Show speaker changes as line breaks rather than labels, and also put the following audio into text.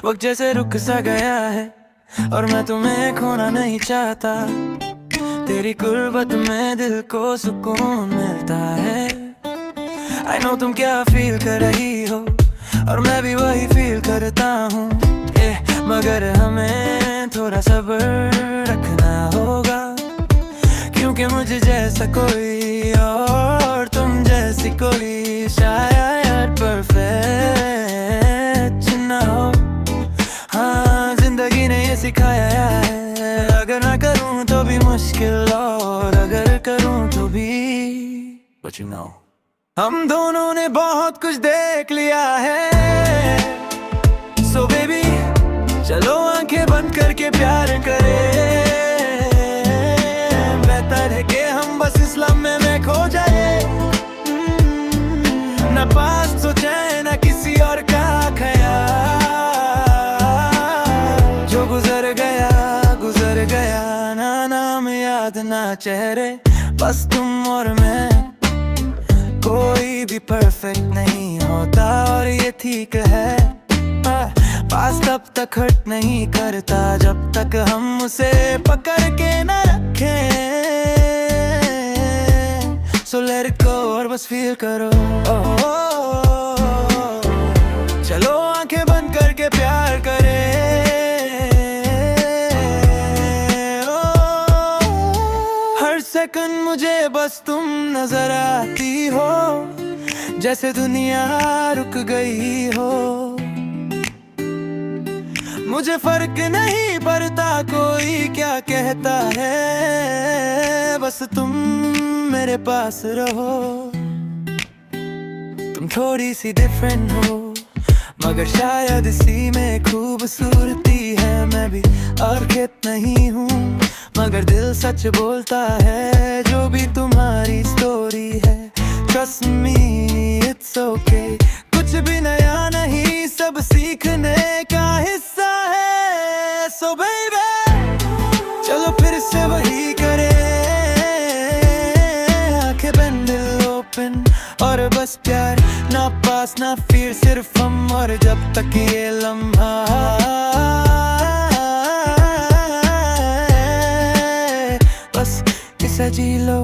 वक्त जैसे रुक सा गया है और मैं तुम्हें खोना नहीं चाहता। तेरी गुर्बत में दिल को सुकून मिलता है। I know तुम क्या फील कर रही हो और मैं भी वही फील करता हूँ। मगर हमें थोड़ा सब्र रखना होगा, क्योंकि मुझे जैसा कोई और तुम जैसी कोई शायद परफेक्ट ना हो। हाँ, जिंदगी ने ये सिखाया है, अगर ना करूँ तो भी मुश्किल और अगर करूँ तो भी But you know, हम दोनों ने बहुत कुछ देख लिया है। So baby, चलो आंखें बंद करके प्यार करें। बेहतर है कि हम बस इस लम्हे में खो जाए। न पास सोचे न किसी और का ख्याल। जो गुजर गया ना नाम याद ना चेहरे, बस तुम और मैं। कोई भी परफेक्ट नहीं होता और ये ठीक है। पास तब तक हर्ट नहीं करता जब तक हम उसे पकड़ के न रखें। So let it go और बस फील करो। चलो आंखें बंद करके प्यार करें। हर सेकंड मुझे बस तुम नजर आती हो, जैसे दुनिया रुक गई हो। मुझे फर्क नहीं पड़ता कोई क्या कहता है, बस तुम मेरे पास रहो। तुम थोड़ी सी डिफरेंट हो, मगर शायद इसी में खूबसूरती है। मैं भी अर्केत नहीं हूँ, मगर दिल सच बोलता है। जो भी तुम्हारी स्टोरी है, ट्रस्ट मी इट्स ओके। कुछ भी नया नहीं, सब सीखने का हिस्सा है। So baby, चलो फिर से वही करें। आंखें बंद दिल ओपन और बस प्यार, ना पास ना फिर, सिर्फ हम और जब तक ये लम्हा। बस इसे जी लो।